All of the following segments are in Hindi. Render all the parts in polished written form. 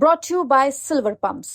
brought to you by Silver Pumps.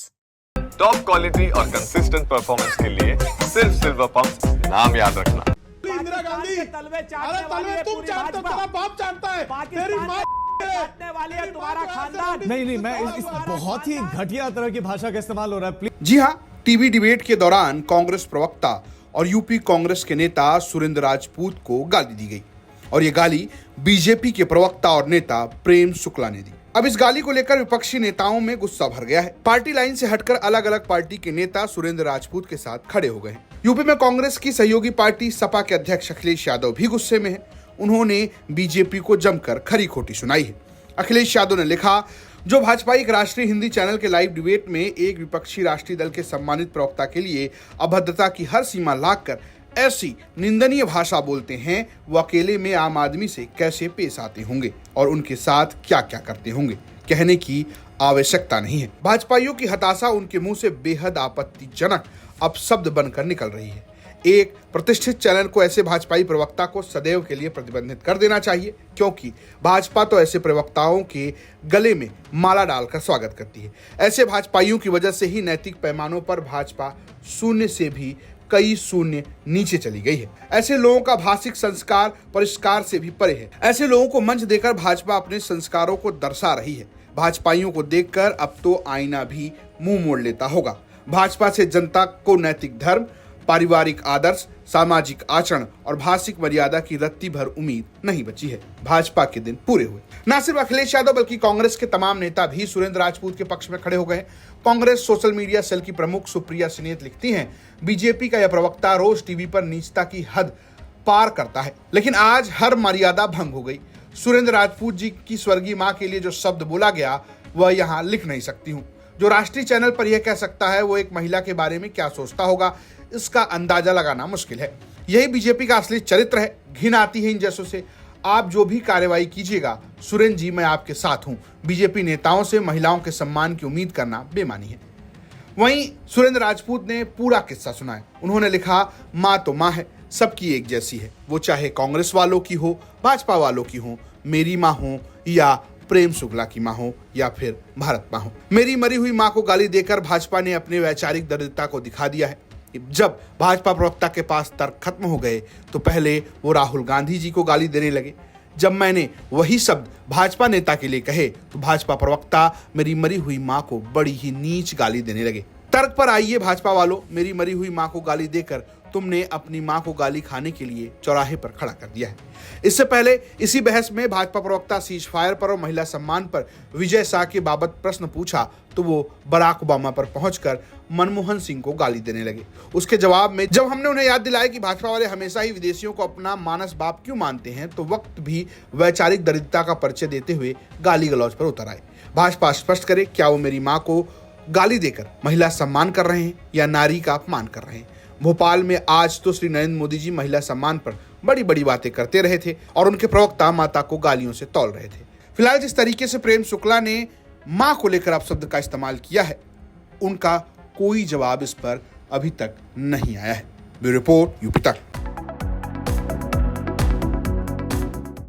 Top quality और कंसिस्टेंट परफॉर्मेंस के लिए सिर्फ सिल्वर पंप्स नाम याद रखना। इंदिरा गांधी तलवे अरे तलवे तुम जानते हो, तेरा बाप जानता है, तेरी माँ काटने वाली है तुम्हारा खानदान। नहीं मैं इस बहुत ही घटिया तरह की भाषा का इस्तेमाल हो रहा है। जी हाँ, टीवी डिबेट के दौरान कांग्रेस प्रवक्ता और यूपी कांग्रेस के नेता सुरेंद्र राजपूत को गाली दी गई और ये गाली बीजेपी के प्रवक्ता और नेता प्रेम शुक्ला ने दी। अब इस गाली को लेकर विपक्षी नेताओं में गुस्सा भर गया है। पार्टी लाइन से हटकर अलग अलग पार्टी के नेता सुरेंद्र राजपूत के साथ खड़े हो गए हैं। यूपी में कांग्रेस की सहयोगी पार्टी सपा के अध्यक्ष अखिलेश यादव भी गुस्से में है। उन्होंने बीजेपी को जमकर खरी खोटी सुनाई है। अखिलेश यादव ने लिखा, जो भाजपा एक राष्ट्रीय हिंदी चैनल के लाइव डिबेट में एक विपक्षी राष्ट्रीय दल के सम्मानित प्रवक्ता के लिए अभद्रता की हर सीमा लांघकर ऐसी निंदनीय भाषा बोलते हैं, वो अकेले में आम आदमी से कैसे पेश आते होंगे और उनके साथ क्या क्या करते होंगे, कहने की आवश्यकता नहीं है। भाजपाइयों की हताशा उनके मुंह से बेहद आपत्तिजनक अपशब्द बनकर निकल रही है। एक प्रतिष्ठित चैनल को ऐसे भाजपाई प्रवक्ता को सदैव के लिए प्रतिबंधित कर देना चाहिए, क्योंकि भाजपा तो ऐसे प्रवक्ताओं के गले में माला डालकर स्वागत करती है। ऐसे भाजपाइयों की वजह से ही नैतिक पैमानों पर भाजपा शून्य से भी कई शून्य नीचे चली गई है। ऐसे लोगों का भाषिक संस्कार परिष्कार से भी परे है। ऐसे लोगों को मंच देकर भाजपा अपने संस्कारों को दर्शा रही है। भाजपाइयों को देखकर अब तो आईना भी मुंह मोड़ लेता होगा। भाजपा से जनता को नैतिक धर्म, पारिवारिक आदर्श, सामाजिक आचरण और भाषिक मर्यादा की रत्ती भर उम्मीद नहीं बची है। भाजपा के दिन पूरे हुए। न सिर्फ अखिलेश यादव बल्कि कांग्रेस के तमाम नेता भी सुरेंद्र राजपूत के पक्ष में खड़े हो गए। कांग्रेस सोशल मीडिया सेल की प्रमुख सुप्रिया सिनेत लिखती हैं, बीजेपी का यह प्रवक्ता रोज टीवी पर नीचता की हद पार करता है, लेकिन आज हर मर्यादा भंग हो गई। सुरेंद्र राजपूत जी की स्वर्गीय मां के लिए जो शब्द बोला गया वह यहाँ लिख नहीं सकती हूँ। जो राष्ट्रीय चैनल पर यह कह सकता है वो एक महिला के बारे में क्या सोचता होगा, इसका अंदाजा लगाना मुश्किल है। यही बीजेपी का असली चरित्र है। घिन आती है इन जैसों से। आप जो भी कार्रवाई कीजिएगा सुरेंद्र जी, मैं आपके साथ हूं। बीजेपी नेताओं से महिलाओं के सम्मान की उम्मीद करना बेमानी है। वहीं सुरेंद्र राजपूत ने पूरा किस्सा सुनाया। उन्होंने लिखा, माँ तो माँ है, सबकी एक जैसी है, वो चाहे कांग्रेस वालों की हो, भाजपा वालों की हो, मेरी माँ हो या प्रेम शुक्ला की माँ हो या फिर भारत माँ हो। मेरी मरी हुई माँ को गाली देकर भाजपा ने अपने वैचारिक दरिद्रता को दिखा दिया है। जब भाजपा प्रवक्ता के पास तर्क खत्म हो गए तो पहले वो राहुल गांधी जी को गाली देने लगे। जब मैंने वही शब्द भाजपा नेता के लिए कहे तो भाजपा प्रवक्ता मेरी मरी हुई माँ को बड़ी ही नीच गाली देने लगे। तर्क पर आइए भाजपा वालों, मेरी मरी हुई माँ को गाली देकर तुमने अपनी माँ को गाली खाने के लिए चौराहे पर खड़ा कर दिया है। इससे पहले इसी बहस में भाजपा प्रवक्ता सीज फायर पर और महिला सम्मान पर विजय शाह के बाबत प्रश्न पूछा तो वो बराक ओबामा पर पहुंचकर मनमोहन सिंह को गाली देने लगे। उसके जवाब में जब हमने उन्हें याद दिलाया कि भाजपा वाले हमेशा ही विदेशियों को अपना मानस बाप क्यों मानते हैं, तो वक्त भी वैचारिक दरिद्रता का परिचय देते हुए गाली गलौज पर उतर आए। भाजपा स्पष्ट करे, क्या वो मेरी माँ को गाली देकर महिला सम्मान कर रहे हैं या नारी का अपमान कर रहे हैं। भोपाल में आज तो श्री नरेंद्र मोदी जी महिला सम्मान पर बड़ी बड़ी बातें करते रहे थे और उनके प्रवक्ता माता को गालियों से तौल रहे थे। फिलहाल जिस तरीके से प्रेम शुक्ला ने मां को लेकर अपशब्द का इस्तेमाल किया है, उनका कोई जवाब इस पर अभी तक नहीं आया है। ब्यूरो रिपोर्ट, यूपी तक।